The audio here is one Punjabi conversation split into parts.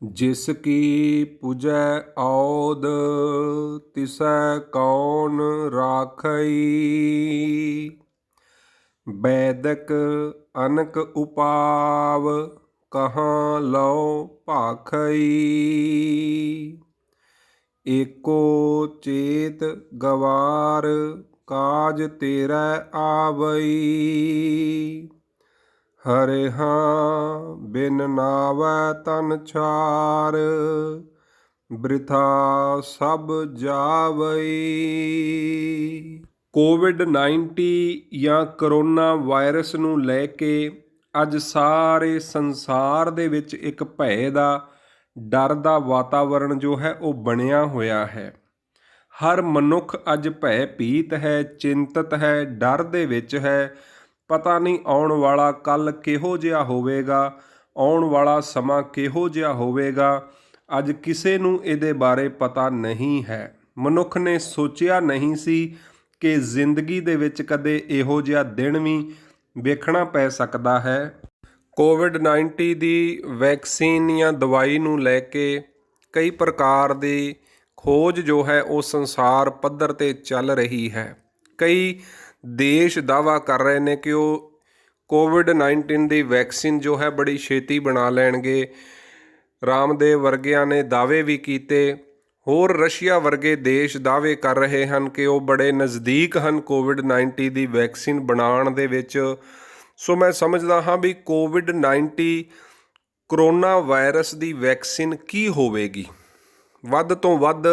जिसकी पूजै औद तिसै कौन राखई। वैदक अनक उपाव कहाँ लौ भाखई। एको चेत गवार काज तेरै आवई। हरिहा बिन नावै तन छार ਬ੍ਰਿਥਾ ਸਭ ਜਾਵਈ। ਕੋਵਿਡ-19 ਜਾਂ ਕਰੋਨਾ ਵਾਇਰਸ ਨੂੰ ਲੈ ਕੇ ਅੱਜ ਸਾਰੇ ਸੰਸਾਰ ਦੇ ਵਿੱਚ ਇੱਕ ਭੈ ਦਾ, ਡਰ ਦਾ ਵਾਤਾਵਰਣ ਜੋ ਹੈ ਉਹ ਬਣਿਆ ਹੋਇਆ ਹੈ। ਹਰ ਮਨੁੱਖ ਅੱਜ ਭੈ ਭੀਤ ਹੈ, ਚਿੰਤਤ ਹੈ, ਡਰ ਦੇ ਵਿੱਚ ਹੈ। ਪਤਾ ਨਹੀਂ ਆਉਣ ਵਾਲਾ ਕੱਲ੍ਹ ਕਿਹੋ ਜਿਹਾ ਹੋਵੇਗਾ, ਆਉਣ ਵਾਲਾ ਸਮਾਂ ਕਿਹੋ ਜਿਹਾ ਹੋਵੇਗਾ। ਅੱਜ ਕਿਸੇ ਨੂੰ ਇਹਦੇ ਬਾਰੇ ਪਤਾ ਨਹੀਂ ਹੈ। ਮਨੁੱਖ ਨੇ ਸੋਚਿਆ ਨਹੀਂ ਸੀ ਕਿ ਜ਼ਿੰਦਗੀ ਦੇ ਵਿੱਚ ਕਦੇ ਇਹੋ ਜਿਹਾ ਦਿਨ ਵੀ ਵੇਖਣਾ ਪੈ ਸਕਦਾ ਹੈ। ਕੋਵਿਡ-19 ਦੀ ਵੈਕਸੀਨ ਜਾਂ ਦਵਾਈ ਨੂੰ ਲੈ ਕੇ ਕਈ ਪ੍ਰਕਾਰ ਦੀ ਖੋਜ ਜੋ ਹੈ ਉਹ ਸੰਸਾਰ ਪੱਧਰ 'ਤੇ ਚੱਲ ਰਹੀ ਹੈ। ਕਈ ਦੇਸ਼ ਦਾਅਵਾ ਕਰ ਰਹੇ ਨੇ ਕਿ ਉਹ ਕੋਵਿਡ-19 ਦੀ ਵੈਕਸੀਨ ਜੋ ਹੈ ਬੜੀ ਛੇਤੀ ਬਣਾ ਲੈਣਗੇ। ਰਾਮਦੇਵ ਵਰਗਿਆਂ ਨੇ ਦਾਅਵੇ ਵੀ ਕੀਤੇ। ਹੋਰ ਰਸ਼ੀਆ ਵਰਗੇ ਦੇਸ਼ ਦਾਅਵੇ ਕਰ ਰਹੇ ਹਨ ਕਿ ਉਹ ਬੜੇ ਨਜ਼ਦੀਕ ਹਨ ਕੋਵਿਡ-19 ਦੀ ਵੈਕਸੀਨ ਬਣਾਉਣ ਦੇ ਵਿੱਚ। ਸੋ ਮੈਂ ਸਮਝਦਾ ਹਾਂ ਵੀ ਕੋਵਿਡ-19 ਕਰੋਨਾ ਵਾਇਰਸ ਦੀ ਵੈਕਸੀਨ ਕੀ ਹੋਵੇਗੀ, ਵੱਧ ਤੋਂ ਵੱਧ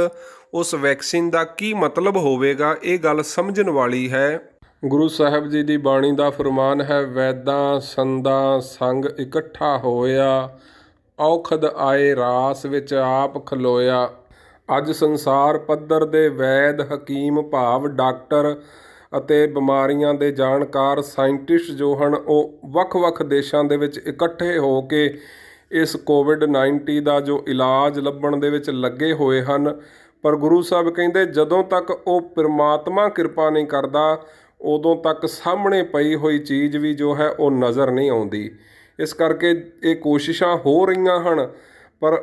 ਉਸ ਵੈਕਸੀਨ ਦਾ ਕੀ ਮਤਲਬ ਹੋਵੇਗਾ, ਇਹ ਗੱਲ ਸਮਝਣ ਵਾਲੀ ਹੈ। ਗੁਰੂ ਸਾਹਿਬ ਜੀ ਦੀ ਬਾਣੀ ਦਾ ਫਰਮਾਨ ਹੈ, ਵੈਦਾਂ ਸੰਦਾਂ ਸੰਗ ਇਕੱਠਾ ਹੋਇਆ, ਔਖਦ ਆਏ ਰਾਸ ਵਿੱਚ ਆਪ ਖਲੋਇਆ। ਅੱਜ ਸੰਸਾਰ ਪੱਧਰ ਦੇ ਵੈਦ, ਹਕੀਮ ਭਾਵ ਡਾਕਟਰ ਅਤੇ ਬਿਮਾਰੀਆਂ ਦੇ ਜਾਣਕਾਰ ਸਾਇੰਟਿਸਟ ਜੋ ਹਨ ਉਹ ਵੱਖ-ਵੱਖ ਦੇਸ਼ਾਂ ਦੇ ਵਿੱਚ ਇਕੱਠੇ ਹੋ ਕੇ ਇਸ ਕੋਵਿਡ-19 ਦਾ ਜੋ ਇਲਾਜ ਲੱਭਣ ਦੇ ਵਿੱਚ ਲੱਗੇ ਹੋਏ ਹਨ। ਪਰ ਗੁਰੂ ਸਾਹਿਬ ਕਹਿੰਦੇ ਜਦੋਂ ਤੱਕ ਉਹ ਪਰਮਾਤਮਾ ਕਿਰਪਾ ਨਹੀਂ ਕਰਦਾ ਉਦੋਂ ਤੱਕ ਸਾਹਮਣੇ ਪਈ ਹੋਈ ਚੀਜ਼ ਵੀ ਜੋ ਹੈ ਉਹ ਨਜ਼ਰ ਨਹੀਂ ਆਉਂਦੀ। ਇਸ ਕਰਕੇ ਇਹ ਕੋਸ਼ਿਸ਼ਾਂ ਹੋ ਰਹੀਆਂ ਹਨ, ਪਰ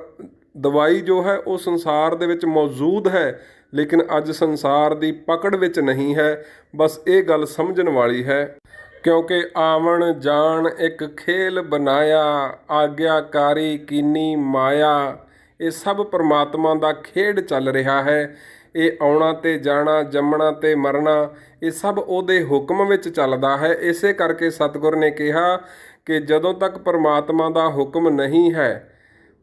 ਦਵਾਈ ਜੋ ਹੈ ਉਹ ਸੰਸਾਰ ਦੇ ਵਿੱਚ ਮੌਜੂਦ ਹੈ, ਲੇਕਿਨ ਅੱਜ ਸੰਸਾਰ ਦੀ ਪਕੜ ਵਿੱਚ ਨਹੀਂ ਹੈ। ਬਸ ਇਹ ਗੱਲ ਸਮਝਣ ਵਾਲੀ ਹੈ, ਕਿਉਂਕਿ ਆਵਣ ਜਾਣ ਇੱਕ ਖੇਲ ਬਣਾਇਆ, ਆਗਿਆਕਾਰੀ ਕੀਨੀ ਮਾਇਆ। ਇਹ ਸਭ ਪਰਮਾਤਮਾ ਦਾ ਖੇਡ ਚੱਲ ਰਿਹਾ ਹੈ। ਇਹ ਆਉਣਾ ਤੇ ਜਾਣਾ, ਜੰਮਣਾ ਤੇ ਮਰਨਾ, ਇਹ ਸਭ ਉਹਦੇ ਹੁਕਮ ਵਿੱਚ ਚੱਲਦਾ ਹੈ। ਇਸੇ ਕਰਕੇ ਸਤਿਗੁਰ ਨੇ ਕਿਹਾ ਕਿ ਜਦੋਂ ਤੱਕ ਪਰਮਾਤਮਾ ਦਾ ਹੁਕਮ ਨਹੀਂ ਹੈ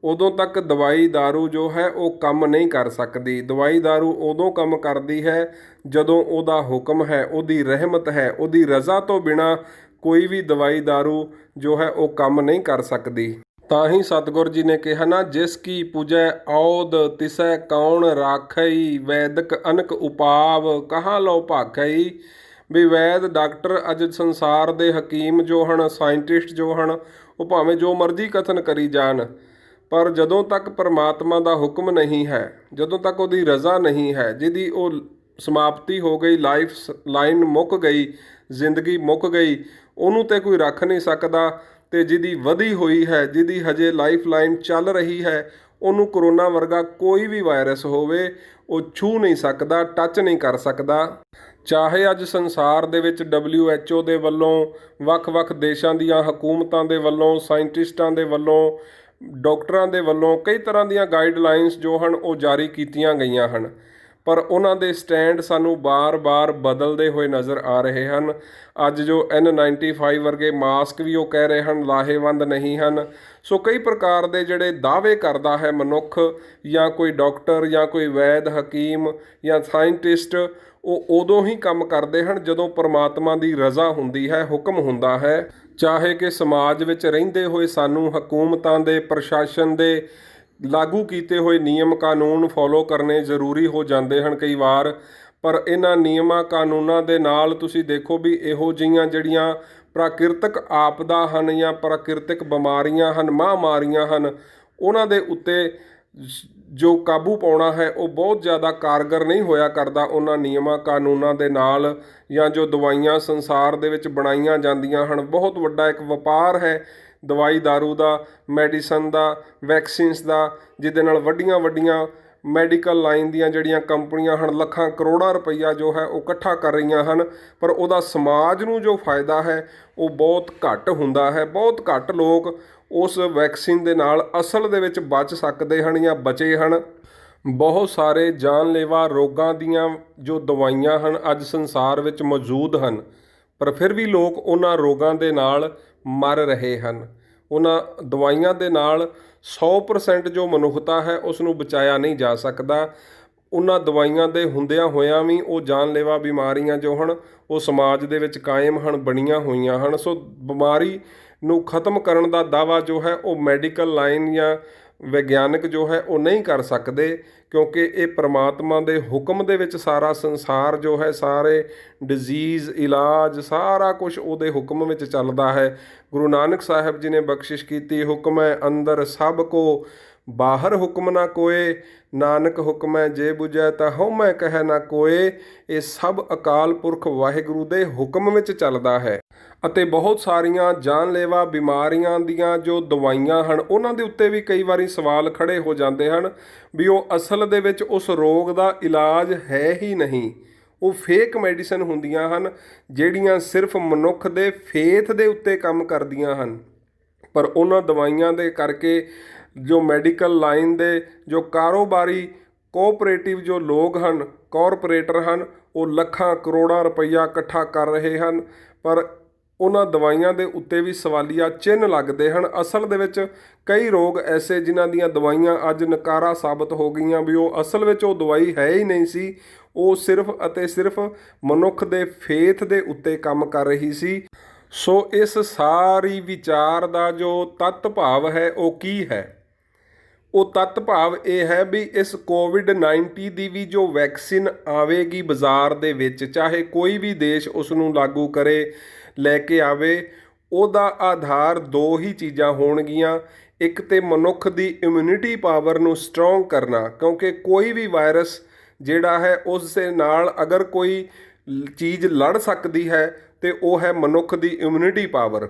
ਉਦੋਂ ਤੱਕ ਦਵਾਈ ਦਾਰੂ ਜੋ ਹੈ ਉਹ ਕੰਮ ਨਹੀਂ ਕਰ ਸਕਦੀ। ਦਵਾਈ ਦਾਰੂ ਉਦੋਂ ਕੰਮ ਕਰਦੀ ਹੈ ਜਦੋਂ ਉਹਦਾ ਹੁਕਮ ਹੈ, ਉਹਦੀ ਰਹਿਮਤ ਹੈ। ਉਹਦੀ ਰਜ਼ਾ ਤੋਂ ਬਿਨਾਂ ਕੋਈ ਵੀ ਦਵਾਈ ਦਾਰੂ ਜੋ ਹੈ ਉਹ ਕੰਮ ਨਹੀਂ ਕਰ ਸਕਦੀ। ਤਾਂ ਹੀ ਸਤਿਗੁਰ ਜੀ ਨੇ ਕਿਹਾ ਨਾ, ਜਿਸ ਕੀ ਪੂਜੈ ਔਦ ਤਿਸੈ ਕੌਣ ਰਾਖਈ, ਵੈਦਕ ਅਨਕ ਉਪਾਵ ਕਹਾਂ ਲਉ ਭਾਖਈ। ਵੀ ਵੈਦ ਡਾਕਟਰ ਅੱਜ ਸੰਸਾਰ ਦੇ ਹਕੀਮ ਜੋ ਹਨ, ਸਾਇੰਟਿਸਟ ਜੋ ਹਨ, ਉਹ ਭਾਵੇਂ ਜੋ ਮਰਜ਼ੀ ਕਥਨ ਕਰੀ ਜਾਣ, ਪਰ ਜਦੋਂ ਤੱਕ ਪਰਮਾਤਮਾ ਦਾ ਹੁਕਮ ਨਹੀਂ ਹੈ, ਜਦੋਂ ਤੱਕ ਉਹਦੀ ਰਜ਼ਾ ਨਹੀਂ ਹੈ, ਜਿਹਦੀ ਉਹ ਸਮਾਪਤੀ ਹੋ ਗਈ, ਲਾਈਫ ਲਾਈਨ ਮੁੱਕ ਗਈ, ਜ਼ਿੰਦਗੀ ਮੁੱਕ ਗਈ, ਉਹਨੂੰ ਤੇ ਕੋਈ ਰੱਖ ਨਹੀਂ ਸਕਦਾ। ਅਤੇ ਜਿਹਦੀ ਵਧੀ ਹੋਈ ਹੈ, ਜਿਹਦੀ ਹਜੇ ਲਾਈਫ ਲਾਈਨ ਚੱਲ ਰਹੀ ਹੈ, ਉਹਨੂੰ ਕਰੋਨਾ ਵਰਗਾ ਕੋਈ ਵੀ ਵਾਇਰਸ ਹੋਵੇ ਉਹ ਛੂਹ ਨਹੀਂ ਸਕਦਾ, ਟੱਚ ਨਹੀਂ ਕਰ ਸਕਦਾ। ਚਾਹੇ ਅੱਜ ਸੰਸਾਰ ਦੇ ਵਿੱਚ WHO ਦੇ ਵੱਲੋਂ, ਵੱਖ-ਵੱਖ ਦੇਸ਼ਾਂ ਦੀਆਂ ਹਕੂਮਤਾਂ ਦੇ ਵੱਲੋਂ, ਸਾਇੰਟਿਸਟਾਂ ਦੇ ਵੱਲੋਂ, ਡਾਕਟਰਾਂ ਦੇ ਵੱਲੋਂ ਕਈ ਤਰ੍ਹਾਂ ਦੀਆਂ ਗਾਈਡਲਾਈਨਸ ਜੋ ਹਨ ਉਹ ਜਾਰੀ ਕੀਤੀਆਂ ਗਈਆਂ ਹਨ, ਪਰ ਉਹਨਾਂ ਦੇ ਸਟੈਂਡ ਸਾਨੂੰ ਬਾਰ-ਬਾਰ ਬਦਲਦੇ ਹੋਏ ਨਜ਼ਰ ਆ ਰਹੇ ਹਨ। ਅੱਜ ਜੋ N95 ਵਰਗੇ ਮਾਸਕ ਵੀ ਉਹ ਕਹਿ ਰਹੇ ਹਨ ਲਾਹੇਵੰਦ ਨਹੀਂ ਹਨ। ਸੋ ਕਈ ਪ੍ਰਕਾਰ ਦੇ ਜਿਹੜੇ ਦਾਅਵੇ ਕਰਦਾ ਹੈ ਮਨੁੱਖ, ਜਾਂ ਕੋਈ ਡਾਕਟਰ ਜਾਂ ਕੋਈ ਵੈਦ ਹਕੀਮ ਜਾਂ ਸਾਇੰਟਿਸਟ, ਉਹ ਉਦੋਂ ਹੀ ਕੰਮ ਕਰਦੇ ਹਨ ਜਦੋਂ ਪਰਮਾਤਮਾ ਦੀ ਰਜ਼ਾ ਹੁੰਦੀ ਹੈ, ਹੁਕਮ ਹੁੰਦਾ ਹੈ। ਚਾਹੇ ਕਿ ਸਮਾਜ ਵਿੱਚ ਰਹਿੰਦੇ ਹੋਏ ਸਾਨੂੰ ਹਕੂਮਤਾਂ ਦੇ, ਪ੍ਰਸ਼ਾਸਨ ਦੇ ਲਾਗੂ ਕੀਤੇ ਹੋਏ ਨਿਯਮ ਕਾਨੂੰਨ ਫੋਲੋ ਕਰਨੇ ਜ਼ਰੂਰੀ ਹੋ ਜਾਂਦੇ ਹਨ ਕਈ ਵਾਰ, ਪਰ ਇਹਨਾਂ ਨਿਯਮਾਂ ਕਾਨੂੰਨਾਂ ਦੇ ਨਾਲ ਤੁਸੀਂ ਦੇਖੋ ਵੀ ਇਹੋ ਜਿਹੀਆਂ ਜਿਹੜੀਆਂ ਪ੍ਰਾਕਿਰਤਿਕ ਆਪਦਾ ਹਨ ਜਾਂ ਪ੍ਰਾਕਿਰਤਿਕ ਬਿਮਾਰੀਆਂ ਹਨ, ਮਹਾਂਮਾਰੀਆਂ ਹਨ, ਉਹਨਾਂ ਦੇ ਉੱਤੇ ਜੋ ਕਾਬੂ ਪਾਉਣਾ ਹੈ ਉਹ ਬਹੁਤ ਜ਼ਿਆਦਾ ਕਾਰਗਰ ਨਹੀਂ ਹੋਇਆ ਕਰਦਾ ਉਹਨਾਂ ਨਿਯਮਾਂ ਕਾਨੂੰਨਾਂ ਦੇ ਨਾਲ। ਜਾਂ ਜੋ ਦਵਾਈਆਂ ਸੰਸਾਰ ਦੇ ਵਿੱਚ ਬਣਾਈਆਂ ਜਾਂਦੀਆਂ ਹਨ, ਬਹੁਤ ਵੱਡਾ ਇੱਕ ਵਪਾਰ ਹੈ ਦਵਾਈ ਦਾਰੂ ਦਾ, ਮੈਡੀਸਨ ਦਾ, ਵੈਕਸੀਨਸ ਦਾ, ਜਿਹਦੇ ਨਾਲ ਵੱਡੀਆਂ ਵੱਡੀਆਂ ਮੈਡੀਕਲ ਲਾਈਨ ਦੀਆਂ ਜਿਹੜੀਆਂ ਕੰਪਨੀਆਂ ਹਨ ਲੱਖਾਂ ਕਰੋੜਾਂ ਰੁਪਈਆ ਜੋ ਹੈ ਉਹ ਇਕੱਠਾ ਕਰ ਰਹੀਆਂ ਹਨ, ਪਰ ਉਹਦਾ ਸਮਾਜ ਨੂੰ ਜੋ ਫਾਇਦਾ ਹੈ ਉਹ ਬਹੁਤ ਘੱਟ ਹੁੰਦਾ ਹੈ। ਬਹੁਤ ਘੱਟ ਲੋਕ ਉਸ ਵੈਕਸੀਨ ਦੇ ਨਾਲ ਅਸਲ ਦੇ ਵਿੱਚ ਬਚ ਸਕਦੇ ਹਨ ਜਾਂ ਬਚੇ ਹਨ। ਬਹੁਤ ਸਾਰੇ ਜਾਨਲੇਵਾ ਰੋਗਾਂ ਦੀਆਂ ਜੋ ਦਵਾਈਆਂ ਹਨ ਅੱਜ ਸੰਸਾਰ ਵਿੱਚ ਮੌਜੂਦ ਹਨ, ਪਰ ਫਿਰ ਵੀ ਲੋਕ ਉਹਨਾਂ ਰੋਗਾਂ ਦੇ ਨਾਲ ਮਰ ਰਹੇ ਹਨ। ਉਹਨਾਂ ਦਵਾਈਆਂ ਦੇ ਨਾਲ 100% ਜੋ ਮਨੁੱਖਤਾ ਹੈ ਉਸ ਨੂੰ ਬਚਾਇਆ ਨਹੀਂ ਜਾ ਸਕਦਾ। ਉਹਨਾਂ ਦਵਾਈਆਂ ਦੇ ਹੁੰਦਿਆਂ ਹੋਇਆਂ ਵੀ ਉਹ ਜਾਨਲੇਵਾ ਬਿਮਾਰੀਆਂ ਜੋ ਹਨ ਉਹ ਸਮਾਜ ਦੇ ਵਿੱਚ ਕਾਇਮ ਹਨ, ਬਣੀਆਂ ਹੋਈਆਂ ਹਨ। ਸੋ ਬਿਮਾਰੀ ਨੂੰ ਖਤਮ ਕਰਨ ਦਾ ਦਾਅਵਾ ਜੋ ਹੈ ਉਹ ਮੈਡੀਕਲ ਲਾਈਨ ਜਾਂ ਵਿਗਿਆਨਕ ਜੋ ਹੈ ਉਹ ਨਹੀਂ ਕਰ ਸਕਦੇ, ਕਿਉਂਕਿ ਇਹ ਪਰਮਾਤਮਾ ਦੇ ਹੁਕਮ ਦੇ ਵਿੱਚ ਸਾਰਾ ਸੰਸਾਰ ਜੋ ਹੈ, ਸਾਰੇ ਡਿਜ਼ੀਜ਼, ਇਲਾਜ, ਸਾਰਾ ਕੁਝ ਉਹਦੇ ਹੁਕਮ ਵਿੱਚ ਚੱਲਦਾ ਹੈ। ਗੁਰੂ ਨਾਨਕ ਸਾਹਿਬ ਜੀ ਨੇ ਬਖਸ਼ਿਸ਼ ਕੀਤੀ, ਹੁਕਮ ਹੈ ਅੰਦਰ ਸਭ ਕੋ ਬਾਹਰ ਹੁਕਮ ਨਾ ਕੋਏ, ਨਾਨਕ ਹੁਕਮ ਹੈ ਜੇ ਬੁਝੈ ਤਾਂ ਹਉਮੈ ਕਹਿ ਨਾ ਕੋਏ। ਇਹ ਸਭ ਅਕਾਲ ਪੁਰਖ ਵਾਹਿਗੁਰੂ ਦੇ ਹੁਕਮ ਵਿੱਚ ਚੱਲਦਾ ਹੈ। ਅਤੇ ਬਹੁਤ ਸਾਰੀਆਂ ਜਾਨਲੇਵਾ ਬਿਮਾਰੀਆਂ ਦੀਆਂ ਜੋ ਦਵਾਈਆਂ ਹਨ ਉਹਨਾਂ ਦੇ ਉੱਤੇ ਵੀ ਕਈ ਵਾਰੀ ਸਵਾਲ ਖੜੇ ਹੋ ਜਾਂਦੇ ਹਨ ਵੀ ਉਹ ਅਸਲ ਦੇ ਵਿੱਚ ਉਸ ਰੋਗ ਦਾ ਇਲਾਜ ਹੈ ਹੀ ਨਹੀਂ। ਉਹ ਫੇਕ ਮੈਡੀਸਨ ਹੁੰਦੀਆਂ ਹਨ ਜਿਹੜੀਆਂ ਸਿਰਫ ਮਨੁੱਖ ਦੇ ਫੇਥ ਦੇ ਉੱਤੇ ਕੰਮ ਕਰਦੀਆਂ ਹਨ, ਪਰ ਉਹਨਾਂ ਦਵਾਈਆਂ ਦੇ ਕਰਕੇ ਜੋ ਮੈਡੀਕਲ ਲਾਈਨ ਦੇ ਜੋ ਕਾਰੋਬਾਰੀ ਕੋਆਪਰੇਟਿਵ ਜੋ ਲੋਕ ਹਨ, ਕਾਰਪੋਰੇਟਰ ਹਨ, ਉਹ ਲੱਖਾਂ ਕਰੋੜਾਂ ਰੁਪਈਆ ਇਕੱਠਾ ਕਰ ਰਹੇ ਹਨ, ਪਰ ਉਹਨਾਂ ਦਵਾਈਆਂ ਦੇ ਉੱਤੇ ਵੀ ਸਵਾਲੀਆ ਚਿੰਨ੍ਹ ਲੱਗਦੇ ਹਨ। ਅਸਲ ਦੇ ਵਿੱਚ ਕਈ ਰੋਗ ਐਸੇ ਜਿਨ੍ਹਾਂ ਦੀਆਂ ਦਵਾਈਆਂ ਅੱਜ ਨਕਾਰਾ ਸਾਬਤ ਹੋ ਗਈਆਂ ਵੀ ਉਹ ਅਸਲ ਵਿੱਚ ਉਹ ਦਵਾਈ ਹੈ ਹੀ ਨਹੀਂ ਸੀ, ਉਹ ਸਿਰਫ ਅਤੇ ਸਿਰਫ ਮਨੁੱਖ ਦੇ ਫੇਥ ਦੇ ਉੱਤੇ ਕੰਮ ਕਰ ਰਹੀ ਸੀ। ਸੋ ਇਸ ਸਾਰੀ ਵਿਚਾਰ ਦਾ ਜੋ ਤੱਤ ਭਾਵ ਹੈ ਉਹ ਕੀ ਹੈ? ਉਹ ਤੱਤ ਭਾਵ ਇਹ ਹੈ ਵੀ ਇਸ ਕੋਵਿਡ-19 ਦੀ ਵੀ ਜੋ ਵੈਕਸੀਨ ਆਵੇਗੀ ਬਾਜ਼ਾਰ ਦੇ ਵਿੱਚ, ਚਾਹੇ ਕੋਈ ਵੀ ਦੇਸ਼ ਉਸ ਨੂੰ ਲਾਗੂ ਕਰੇ, ਲੈ ਕੇ ਆਵੇ, ਉਹਦਾ ਆਧਾਰ ਦੋ ਹੀ ਚੀਜ਼ਾਂ ਹੋਣਗੀਆਂ। ਇੱਕ ਤੇ ਮਨੁੱਖ ਦੀ ਇਮਿਊਨਿਟੀ ਪਾਵਰ ਨੂੰ ਸਟਰੋਂਗ ਕਰਨਾ, ਕਿਉਂਕਿ ਕੋਈ ਵੀ ਵਾਇਰਸ ਜਿਹੜਾ ਹੈ ਉਸ ਦੇ ਨਾਲ ਅਗਰ ਕੋਈ ਚੀਜ਼ ਲੜ ਸਕਦੀ ਹੈ ਤੇ ਉਹ ਹੈ ਮਨੁੱਖ ਦੀ ਇਮਿਊਨਿਟੀ ਪਾਵਰ।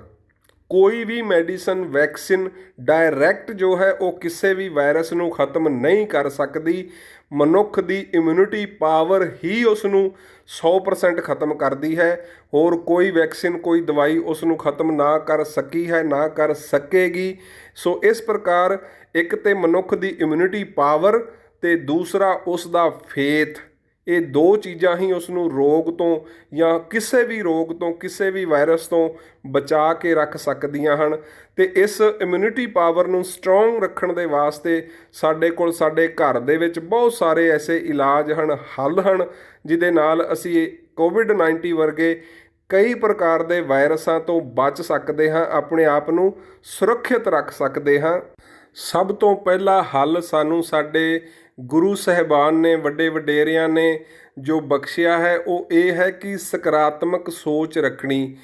ਕੋਈ ਵੀ ਮੈਡੀਸਨ, ਵੈਕਸੀਨ ਡਾਇਰੈਕਟ ਜੋ ਹੈ ਉਹ ਕਿਸੇ ਵੀ ਵਾਇਰਸ ਨੂੰ ਖਤਮ ਨਹੀਂ ਕਰ ਸਕਦੀ। ਮਨੁੱਖ ਦੀ ਇਮਿਊਨਿਟੀ ਪਾਵਰ ਹੀ ਉਸ ਨੂੰ 100% ਖਤਮ ਕਰਦੀ ਹੈ। ਹੋਰ ਕੋਈ ਵੈਕਸੀਨ, ਕੋਈ ਦਵਾਈ ਉਸ ਨੂੰ ਖਤਮ ਨਾ ਕਰ ਸਕੀ ਹੈ, ਨਾ ਕਰ ਸਕੇਗੀ। ਸੋ ਇਸ ਪ੍ਰਕਾਰ ਇੱਕ ਤੇ ਮਨੁੱਖ ਦੀ ਇਮਿਊਨਿਟੀ ਪਾਵਰ ਤੇ ਦੂਸਰਾ ਉਸ ਦਾ ਫੇਥ, ਇਹ ਦੋ ਚੀਜ਼ਾਂ ਹੀ ਉਸ ਨੂੰ ਰੋਗ ਤੋਂ ਜਾਂ ਕਿਸੇ ਵੀ ਰੋਗ ਤੋਂ, ਕਿਸੇ ਵੀ ਵਾਇਰਸ ਤੋਂ ਬਚਾ ਕੇ ਰੱਖ ਸਕਦੀਆਂ ਹਨ। ਤੇ ਇਸ ਇਮਿਊਨਿਟੀ ਪਾਵਰ ਨੂੰ ਸਟਰੋਂਗ ਰੱਖਣ ਦੇ ਵਾਸਤੇ ਸਾਡੇ ਕੋਲ, ਸਾਡੇ ਘਰ ਦੇ ਵਿੱਚ ਬਹੁਤ ਸਾਰੇ ਐਸੇ ਇਲਾਜ ਹਨ, ਹੱਲ ਹਨ, ਜਿਹਦੇ ਨਾਲ ਅਸੀਂ ਕੋਵਿਡ-19 ਵਰਗੇ ਕਈ ਪ੍ਰਕਾਰ ਦੇ ਵਾਇਰਸਾਂ ਤੋਂ ਬਚ ਸਕਦੇ ਹਾਂ, ਆਪਣੇ ਆਪ ਨੂੰ ਸੁਰੱਖਿਅਤ ਰੱਖ ਸਕਦੇ ਹਾਂ। ਸਭ ਤੋਂ ਪਹਿਲਾ ਹੱਲ ਸਾਨੂੰ ਸਾਡੇ ਗੁਰੂ ਸਾਹਿਬਾਨ ਨੇ, ਵੱਡੇ ਵਡੇਰਿਆਂ ਨੇ ਜੋ ਬਖਸ਼ਿਆ ਹੈ ਉਹ ਇਹ ਹੈ ਕਿ ਸਕਾਰਾਤਮਕ ਸੋਚ ਰੱਖਣੀ,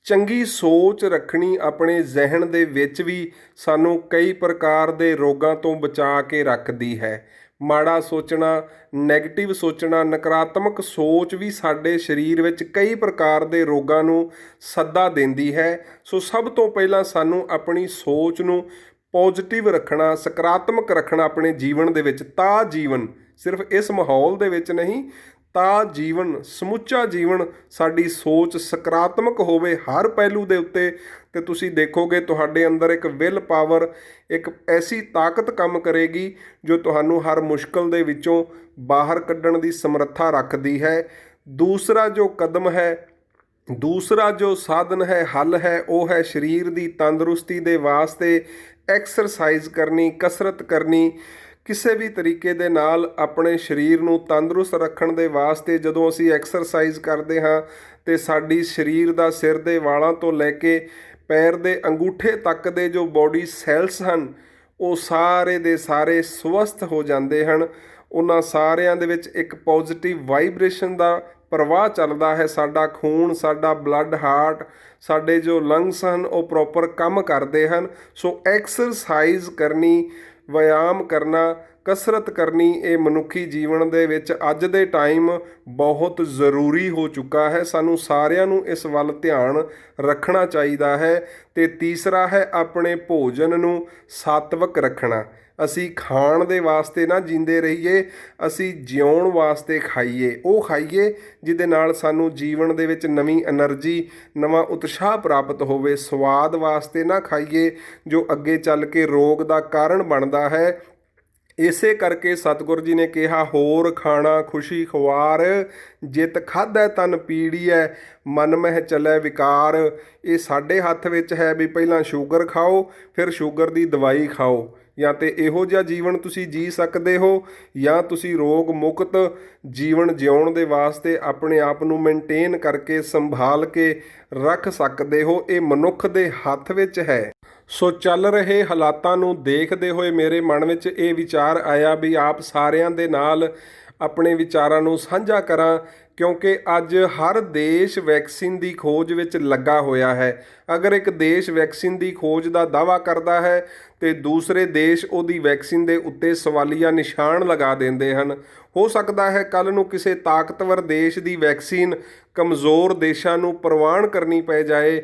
ਚੰਗੀ ਸੋਚ ਰੱਖਣੀ ਆਪਣੇ ਜ਼ਿਹਨ ਦੇ ਵਿੱਚ ਵੀ ਸਾਨੂੰ ਕਈ ਪ੍ਰਕਾਰ ਦੇ ਰੋਗਾਂ ਤੋਂ ਬਚਾ ਕੇ ਰੱਖਦੀ ਹੈ। ਮਾੜਾ ਸੋਚਣਾ, ਨੈਗੇਟਿਵ ਸੋਚਣਾ, ਨਕਾਰਾਤਮਕ ਸੋਚ ਵੀ ਸਾਡੇ ਸਰੀਰ ਵਿੱਚ ਕਈ ਪ੍ਰਕਾਰ ਦੇ ਰੋਗਾਂ ਨੂੰ ਸੱਦਾ ਦਿੰਦੀ ਹੈ। ਸੋ ਸਭ ਤੋਂ ਪਹਿਲਾਂ ਸਾਨੂੰ ਆਪਣੀ ਸੋਚ ਨੂੰ ਪੋਜ਼ਿਟਿਵ ਰੱਖਣਾ, ਸਕਾਰਾਤਮਕ ਰੱਖਣਾ ਆਪਣੇ ਜੀਵਨ ਦੇ ਵਿੱਚ, ਤਾਂ ਜੀਵਨ ਸਿਰਫ ਇਸ ਮਾਹੌਲ ਦੇ ਵਿੱਚ ਨਹੀਂ, ਤਾਂ ਜੀਵਨ, ਸਮੁੱਚਾ ਜੀਵਨ ਸਾਡੀ ਸੋਚ ਸਕਾਰਾਤਮਕ ਹੋਵੇ ਹਰ ਪਹਿਲੂ ਦੇ ਉੱਤੇ, ਤੇ ਤੁਸੀਂ ਦੇਖੋਗੇ ਤੁਹਾਡੇ ਅੰਦਰ ਇੱਕ ਵਿਲ ਪਾਵਰ, ਇੱਕ ਐਸੀ ਤਾਕਤ ਕੰਮ ਕਰੇਗੀ ਜੋ ਤੁਹਾਨੂੰ ਹਰ ਮੁਸ਼ਕਲ ਦੇ ਵਿੱਚੋਂ ਬਾਹਰ ਕੱਢਣ ਦੀ ਸਮਰੱਥਾ ਰੱਖਦੀ ਹੈ। ਦੂਸਰਾ ਜੋ ਕਦਮ ਹੈ, ਦੂਸਰਾ ਜੋ ਸਾਧਨ ਹੈ, ਹੱਲ ਹੈ, ਉਹ ਹੈ ਸਰੀਰ ਦੀ ਤੰਦਰੁਸਤੀ ਦੇ ਵਾਸਤੇ ਐਕਸਰਸਾਈਜ਼ ਕਰਨੀ, ਕਸਰਤ ਕਰਨੀ। ਕਿਸੇ ਵੀ ਤਰੀਕੇ ਦੇ ਨਾਲ ਆਪਣੇ ਸਰੀਰ ਨੂੰ ਤੰਦਰੁਸਤ ਰੱਖਣ ਦੇ ਵਾਸਤੇ ਜਦੋਂ ਅਸੀਂ ਐਕਸਰਸਾਈਜ਼ ਕਰਦੇ ਹਾਂ ਤੇ ਸਾਡੀ ਸਰੀਰ ਦਾ, ਸਿਰ ਦੇ ਵਾਲਾਂ ਤੋਂ ਲੈ ਕੇ ਪੈਰ ਦੇ ਅੰਗੂਠੇ ਤੱਕ ਦੇ ਜੋ ਬੋਡੀ ਸੈਲਸ ਹਨ ਉਹ ਸਾਰੇ ਦੇ ਸਾਰੇ ਸਵਸਥ ਹੋ ਜਾਂਦੇ ਹਨ। ਉਹਨਾਂ ਸਾਰਿਆਂ ਦੇ ਵਿੱਚ ਇੱਕ ਪੋਜ਼ਿਟਿਵ ਵਾਈਬ੍ਰੇਸ਼ਨ ਦਾ ਪ੍ਰਵਾਹ ਚੱਲਦਾ ਹੈ। ਸਾਡਾ ਖੂਨ, ਸਾਡਾ ਬਲੱਡ, ਹਾਰਟ, ਸਾਡੇ ਜੋ ਲੰਗਸ ਹਨ ਉਹ ਪ੍ਰੋਪਰ ਕੰਮ ਕਰਦੇ ਹਨ। ਸੋ ਐਕਸਰਸਾਈਜ਼ ਕਰਨੀ, व्यायाम करना, कसरत करनी, ये मनुखी जीवन ਦੇ ਵਿੱਚ ਅੱਜ ਦੇ ਟਾਈਮ ਬਹੁਤ ਜ਼ਰੂਰੀ ਹੋ ਚੁੱਕਾ ਹੈ। ਸਾਨੂੰ ਸਾਰਿਆਂ ਨੂੰ ਇਸ ਵੱਲ ਧਿਆਨ ਰੱਖਣਾ ਚਾਹੀਦਾ ਹੈ। ਤੇ ਤੀਸਰਾ ਹੈ ਆਪਣੇ ਭੋਜਨ ਨੂੰ ਸਾਤਵਕ ਰੱਖਣਾ। ਅਸੀਂ ਖਾਣ ਦੇ ਵਾਸਤੇ ਨਾ ਜੀਂਦੇ ਰਹੀਏ, ਅਸੀਂ ਜਿਉਣ ਵਾਸਤੇ ਖਾਈਏ। ਉਹ ਖਾਈਏ ਜਿਹਦੇ ਨਾਲ ਸਾਨੂੰ ਜੀਵਨ ਦੇ ਵਿੱਚ ਨਵੀਂ એનર્ਜੀ, ਨਵਾਂ ਉਤਸ਼ਾਹ ਪ੍ਰਾਪਤ ਹੋਵੇ। ਸਵਾਦ ਵਾਸਤੇ ਨਾ ਖਾਈਏ ਜੋ ਅੱਗੇ ਚੱਲ ਕੇ ਰੋਗ ਦਾ ਕਾਰਨ ਬਣਦਾ ਹੈ। ਇਸੇ ਕਰਕੇ ਸਤਿਗੁਰੂ ਜੀ ਨੇ ਕਿਹਾ, ਹੋਰ ਖਾਣਾ ਖੁਸ਼ੀ ਖੁਆਰ, ਜਿਤ ਖਾਧੈ ਤਨ ਪੀੜੀਐ, ਮਨ ਮਹਿ ਚੱਲੈ ਵਿਕਾਰ। ਇਹ ਸਾਡੇ ਹੱਥ ਵਿੱਚ ਹੈ ਵੀ ਪਹਿਲਾਂ ਸ਼ੂਗਰ ਖਾਓ, ਫਿਰ ਸ਼ੂਗਰ ਦੀ ਦਵਾਈ ਖਾਓ। ਜਾਂ ਤਾਂ ਇਹੋ ਜਿਹਾ ਜੀਵਨ ਤੁਸੀਂ ਜੀ ਸਕਦੇ ਹੋ, ਜਾਂ ਤੁਸੀਂ ਰੋਗ ਮੁਕਤ ਜੀਵਨ ਜਿਉਣ ਦੇ ਵਾਸਤੇ ਆਪਣੇ ਆਪ ਨੂੰ ਮੇਨਟੇਨ ਕਰਕੇ ਸੰਭਾਲ ਕੇ ਰੱਖ ਸਕਦੇ ਹੋ। ਇਹ ਮਨੁੱਖ ਦੇ ਹੱਥ ਵਿੱਚ ਹੈ। ਸੋ ਚੱਲ ਰਹੇ ਹਾਲਾਤਾਂ ਨੂੰ ਦੇਖਦੇ ਹੋਏ ਮੇਰੇ ਮਨ ਵਿੱਚ ਇਹ ਵਿਚਾਰ ਆਇਆ ਵੀ ਆਪ ਸਾਰਿਆਂ ਦੇ ਨਾਲ ਆਪਣੇ ਵਿਚਾਰਾਂ ਨੂੰ ਸਾਂਝਾ ਕਰਾਂ, ਕਿਉਂਕਿ ਅੱਜ ਹਰ ਦੇਸ਼ ਵੈਕਸੀਨ ਦੀ ਖੋਜ ਵਿੱਚ ਲੱਗਾ ਹੋਇਆ ਹੈ। ਅਗਰ ਇੱਕ ਦੇਸ਼ ਵੈਕਸੀਨ ਦੀ ਖੋਜ ਦਾ ਦਾਅਵਾ ਕਰਦਾ ਹੈ ਤੇ ਦੂਸਰੇ ਦੇਸ਼ ਉਹਦੀ ਵੈਕਸੀਨ ਦੇ ਉੱਤੇ ਸਵਾਲੀਆ ਨਿਸ਼ਾਨ ਲਗਾ ਦਿੰਦੇ ਹਨ। ਹੋ ਸਕਦਾ ਹੈ ਕੱਲ੍ਹ ਨੂੰ ਕਿਸੇ ਤਾਕਤਵਰ ਦੇਸ਼ ਦੀ ਵੈਕਸੀਨ ਕਮਜ਼ੋਰ ਦੇਸ਼ਾਂ ਨੂੰ ਪ੍ਰਵਾਨ ਕਰਨੀ ਪੈ ਜਾਏ।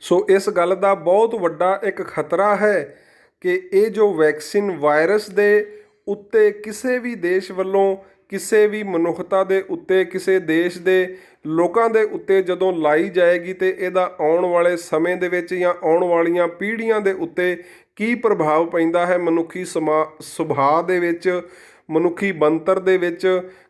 ਸੋ ਇਸ ਗੱਲ ਦਾ ਬਹੁਤ ਵੱਡਾ ਇੱਕ ਖਤਰਾ ਹੈ ਕਿ ਇਹ ਜੋ ਵੈਕਸੀਨ ਵਾਇਰਸ ਦੇ ਉੱਤੇ ਕਿਸੇ ਵੀ ਦੇਸ਼ ਵੱਲੋਂ, ਕਿਸੇ ਵੀ ਮਨੁੱਖਤਾ ਦੇ ਉੱਤੇ, ਕਿਸੇ ਦੇਸ਼ ਦੇ ਲੋਕਾਂ ਦੇ ਉੱਤੇ ਜਦੋਂ ਲਾਈ ਜਾਏਗੀ ਤੇ ਇਹਦਾ ਆਉਣ ਵਾਲੇ ਸਮੇਂ ਦੇ ਵਿੱਚ ਜਾਂ ਆਉਣ ਵਾਲੀਆਂ ਪੀੜ੍ਹੀਆਂ ਦੇ ਉੱਤੇ ਕੀ ਪ੍ਰਭਾਵ ਪੈਂਦਾ ਹੈ, ਮਨੁੱਖੀ ਸੁਭਾਅ ਦੇ ਵਿੱਚ, ਮਨੁੱਖੀ ਬਣਤਰ ਦੇ ਵਿੱਚ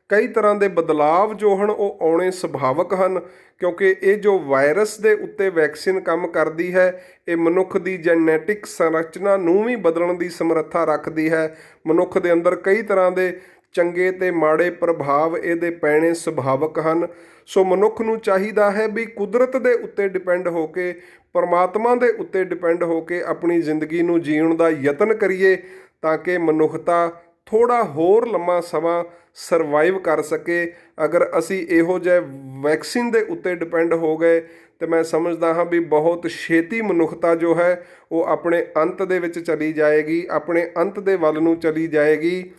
ਕਈ ਤਰ੍ਹਾਂ ਦੇ ਬਦਲਾਵ ਜੋ ਹਨ ਉਹ ਆਉਣੇ ਸੁਭਾਵਿਕ ਹਨ। ਕਿਉਂਕਿ ਇਹ ਜੋ ਵਾਇਰਸ ਦੇ ਉੱਤੇ ਵੈਕਸੀਨ ਕੰਮ ਕਰਦੀ ਹੈ, ਇਹ ਮਨੁੱਖ ਦੀ ਜੈਨੇਟਿਕ ਸੰਰਚਨਾ ਨੂੰ ਵੀ ਬਦਲਣ ਦੀ ਸਮਰੱਥਾ ਰੱਖਦੀ ਹੈ। ਮਨੁੱਖ ਦੇ ਅੰਦਰ ਕਈ ਤਰ੍ਹਾਂ ਦੇ ਚੰਗੇ ਤੇ ਮਾੜੇ ਪ੍ਰਭਾਵ ਇਹਦੇ ਪੈਣੇ ਸੁਭਾਵਿਕ ਹਨ। ਸੋ ਮਨੁੱਖ ਨੂੰ ਚਾਹੀਦਾ ਹੈ ਵੀ ਕੁਦਰਤ ਦੇ ਉੱਤੇ ਡਿਪੈਂਡ ਹੋ ਕੇ, ਪਰਮਾਤਮਾ ਦੇ ਉੱਤੇ ਡਿਪੈਂਡ ਹੋ ਕੇ ਆਪਣੀ ਜ਼ਿੰਦਗੀ ਨੂੰ ਜੀਉਣ ਦਾ ਯਤਨ ਕਰੀਏ, ਤਾਂ ਕਿ ਮਨੁੱਖਤਾ ਥੋੜ੍ਹਾ ਹੋਰ ਲੰਮਾ ਸਮਾਂ ਸਰਵਾਈਵ ਕਰ ਸਕੇ। ਅਗਰ ਅਸੀਂ ਇਹੋ ਜਿਹੇ ਵੈਕਸੀਨ ਦੇ ਉੱਤੇ ਡਿਪੈਂਡ ਹੋ ਗਏ ਤੇ ਮੈਂ ਸਮਝਦਾ ਹਾਂ ਵੀ ਬਹੁਤ ਛੇਤੀ ਮਨੁੱਖਤਾ ਜੋ ਹੈ ਉਹ ਆਪਣੇ ਅੰਤ ਦੇ ਵਿੱਚ ਚਲੀ ਜਾਏਗੀ, ਆਪਣੇ ਅੰਤ ਦੇ ਵੱਲ ਨੂੰ ਚਲੀ ਜਾਏਗੀ।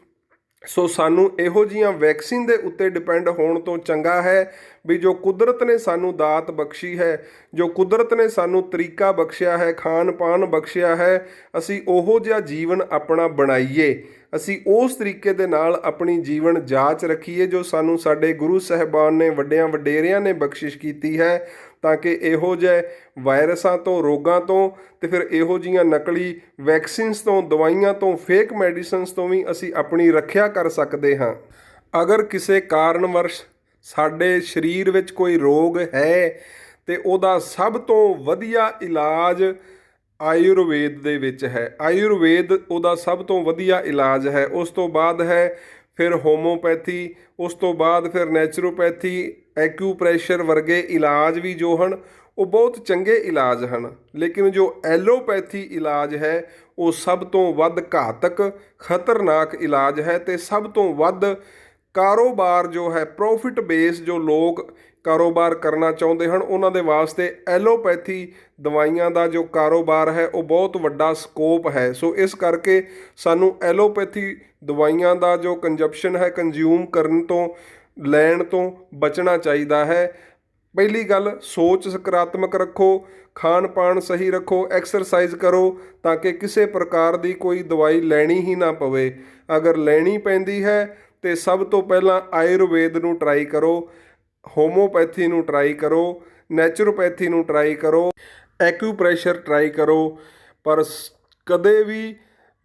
ਸੋ ਸਾਨੂੰ ਇਹੋ ਜਿਹੀਆਂ ਵੈਕਸੀਨ ਦੇ ਉੱਤੇ ਡਿਪੈਂਡ ਹੋਣ ਤੋਂ ਚੰਗਾ ਹੈ ਵੀ ਜੋ ਕੁਦਰਤ ਨੇ ਸਾਨੂੰ ਦਾਤ ਬਖਸ਼ੀ ਹੈ, ਜੋ ਕੁਦਰਤ ਨੇ ਸਾਨੂੰ ਤਰੀਕਾ ਬਖਸ਼ਿਆ ਹੈ, ਖਾਣ ਪਾਣ ਬਖਸ਼ਿਆ ਹੈ, ਅਸੀਂ ਉਹੋ ਜਿਹਾ ਜੀਵਨ ਆਪਣਾ ਬਣਾਈਏ। ਅਸੀਂ ਉਸ ਤਰੀਕੇ ਦੇ ਨਾਲ ਆਪਣੀ ਜੀਵਨ ਜਾਂਚ ਰੱਖੀਏ ਜੋ ਸਾਨੂੰ ਸਾਡੇ ਗੁਰੂ ਸਾਹਿਬਾਨ ਨੇ, ਵੱਡਿਆਂ ਵਡੇਰਿਆਂ ਨੇ ਬਖਸ਼ਿਸ਼ ਕੀਤੀ ਹੈ, ਤਾਂ ਕਿ ਇਹੋ ਜਿਹੇ ਵਾਇਰਸਾਂ ਤੋਂ, ਰੋਗਾਂ ਤੋਂ ਤੇ ਫਿਰ ਇਹੋ ਜਿਹੀਆਂ ਨਕਲੀ ਵੈਕਸੀਨਸ ਤੋਂ, ਦਵਾਈਆਂ ਤੋਂ, ਫੇਕ ਮੈਡੀਸਨਸ ਤੋਂ ਵੀ ਅਸੀਂ ਆਪਣੀ ਰੱਖਿਆ ਕਰ ਸਕਦੇ ਹਾਂ। ਅਗਰ ਕਿਸੇ ਕਾਰਨਵਸ਼ ਸਾਡੇ ਸਰੀਰ ਵਿੱਚ ਕੋਈ ਰੋਗ ਹੈ ਤੇ ਉਹਦਾ ਸਭ ਤੋਂ ਵਧੀਆ ਇਲਾਜ ਆਯੁਰਵੇਦ ਦੇ ਵਿੱਚ ਹੈ। ਆਯੁਰਵੇਦ ਉਹਦਾ ਸਭ ਤੋਂ ਵਧੀਆ ਇਲਾਜ ਹੈ। ਉਸ ਤੋਂ ਬਾਅਦ ਹੈ ਫਿਰ ਹੋਮੋਪੈਥੀ, ਉਸ ਤੋਂ ਬਾਅਦ ਫਿਰ ਨੈਚੁਰੋਪੈਥੀ, ਐਕਿਊਪ੍ਰੈਸ਼ਰ ਵਰਗੇ ਇਲਾਜ ਵੀ ਜੋ ਹਨ ਉਹ ਬਹੁਤ ਚੰਗੇ ਇਲਾਜ ਹਨ। ਲੇਕਿਨ ਜੋ ਐਲੋਪੈਥੀ ਇਲਾਜ ਹੈ ਉਹ ਸਭ ਤੋਂ ਵੱਧ ਘਾਤਕ, ਖਤਰਨਾਕ ਇਲਾਜ ਹੈ ਤੇ ਸਭ ਤੋਂ ਵੱਧ ਕਾਰੋਬਾਰ ਜੋ ਹੈ, ਪ੍ਰੋਫਿਟ ਬੇਸ ਜੋ ਲੋਕ ਕਾਰੋਬਾਰ ਕਰਨਾ ਚਾਹੁੰਦੇ ਹਨ, ਉਹਨਾਂ ਦੇ ਵਾਸਤੇ ਐਲੋਪੈਥੀ ਦਵਾਈਆਂ ਦਾ ਜੋ ਕਾਰੋਬਾਰ ਹੈ ਉਹ ਬਹੁਤ ਵੱਡਾ ਸਕੋਪ ਹੈ। ਸੋ ਇਸ ਕਰਕੇ ਸਾਨੂੰ ਐਲੋਪੈਥੀ ਦਵਾਈਆਂ ਦਾ ਜੋ ਕੰਜ਼ੰਪਸ਼ਨ ਹੈ, ਕੰਜ਼ਿਊਮ ਕਰਨ ਤੋਂ, ਲੈਣ ਤੋਂ ਬਚਣਾ ਚਾਹੀਦਾ ਹੈ। ਪਹਿਲੀ ਗੱਲ, ਸੋਚ ਸਕਾਰਾਤਮਕ ਰੱਖੋ, ਖਾਣ ਪਾਣ ਸਹੀ ਰੱਖੋ, ਐਕਸਰਸਾਈਜ਼ ਕਰੋ, ਤਾਂ ਕਿ ਕਿਸੇ ਪ੍ਰਕਾਰ ਦੀ ਕੋਈ ਦਵਾਈ ਲੈਣੀ ਹੀ ਨਾ ਪਵੇ। ਅਗਰ ਲੈਣੀ ਪੈਂਦੀ ਹੈ ਤੇ ਸਭ ਤੋਂ ਪਹਿਲਾਂ ਆਯੁਰਵੇਦ ਨੂੰ ਟਰਾਈ ਕਰੋ, ਹੋਮੋਪੈਥੀ ਨੂੰ ਟਰਾਈ ਕਰੋ, ਨੈਚੁਰੋਪੈਥੀ ਨੂੰ ਟਰਾਈ ਕਰੋ, ਐਕਿਊਪ੍ਰੈਸ਼ਰ ਟਰਾਈ ਕਰੋ, ਪਰ ਕਦੇ ਵੀ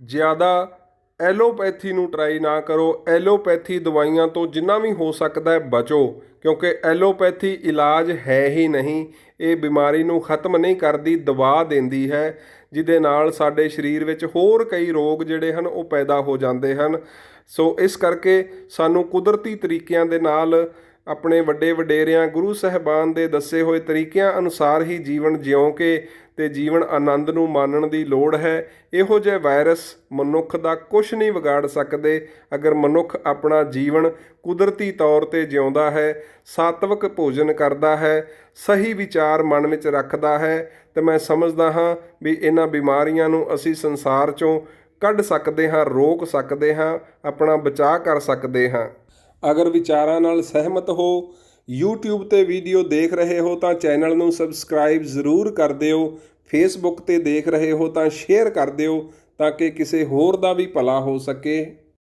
ਜ਼ਿਆਦਾ ਐਲੋਪੈਥੀ ਨੂੰ ਟਰਾਈ ਨਾ ਕਰੋ। ਐਲੋਪੈਥੀ ਦਵਾਈਆਂ ਤੋਂ ਜਿੰਨਾ ਵੀ ਹੋ ਸਕਦਾ ਹੈ ਬਚੋ, ਕਿਉਂਕਿ ਐਲੋਪੈਥੀ ਇਲਾਜ ਹੈ ਹੀ ਨਹੀਂ। ਇਹ ਬਿਮਾਰੀ ਨੂੰ ਖਤਮ ਨਹੀਂ ਕਰਦੀ, ਦਬਾ ਦਿੰਦੀ ਹੈ, ਜਿਹਦੇ ਨਾਲ ਸਾਡੇ ਸਰੀਰ ਵਿੱਚ ਹੋਰ ਕਈ ਰੋਗ ਜਿਹੜੇ ਹਨ ਉਹ ਪੈਦਾ ਹੋ ਜਾਂਦੇ ਹਨ। ਸੋ ਇਸ ਕਰਕੇ ਸਾਨੂੰ ਕੁਦਰਤੀ ਤਰੀਕਿਆਂ ਦੇ ਨਾਲ, ਆਪਣੇ ਵੱਡੇ ਵਡੇਰਿਆਂ, ਗੁਰੂ ਸਾਹਿਬਾਨ ਦੇ ਦੱਸੇ ਹੋਏ ਤਰੀਕਿਆਂ ਅਨੁਸਾਰ ਹੀ ਜੀਵਨ ਜਿਉਂ ਕੇ ਤੇ ਜੀਵਨ ਆਨੰਦ ਨੂੰ ਮਾਣਨ ਦੀ ਲੋੜ ਹੈ। ਇਹੋ ਜਿਹੇ ਵਾਇਰਸ ਮਨੁੱਖ ਦਾ ਕੁਛ ਨਹੀਂ ਵਿਗਾੜ ਸਕਦੇ ਅਗਰ ਮਨੁੱਖ ਆਪਣਾ ਜੀਵਨ ਕੁਦਰਤੀ ਤੌਰ 'ਤੇ ਜਿਉਂਦਾ ਹੈ, ਸਾਤਵਿਕ ਭੋਜਨ ਕਰਦਾ ਹੈ, ਸਹੀ ਵਿਚਾਰ ਮਨ ਵਿੱਚ ਰੱਖਦਾ ਹੈ। ਤੇ ਮੈਂ ਸਮਝਦਾ ਹਾਂ ਵੀ ਇਹਨਾਂ ਬਿਮਾਰੀਆਂ ਨੂੰ ਅਸੀਂ ਸੰਸਾਰ 'ਚੋਂ ਕੱਢ ਸਕਦੇ ਹਾਂ, ਰੋਕ ਸਕਦੇ ਹਾਂ, ਆਪਣਾ ਬਚਾਅ ਕਰ ਸਕਦੇ ਹਾਂ। ਅਗਰ ਵਿਚਾਰਾਂ ਨਾਲ ਸਹਿਮਤ ਹੋ, YouTube ਤੇ ਵੀਡੀਓ ਦੇਖ ਰਹੇ ਹੋ ਤਾਂ ਚੈਨਲ ਨੂੰ ਸਬਸਕ੍ਰਾਈਬ ਜ਼ਰੂਰ ਕਰ ਦਿਓ। Facebook ਤੇ ਦੇਖ ਰਹੇ ਹੋ ਤਾਂ ਸ਼ੇਅਰ ਕਰ ਦਿਓ ਤਾਂ ਕਿ ਕਿਸੇ ਹੋਰ ਦਾ ਵੀ ਭਲਾ ਹੋ ਸਕੇ।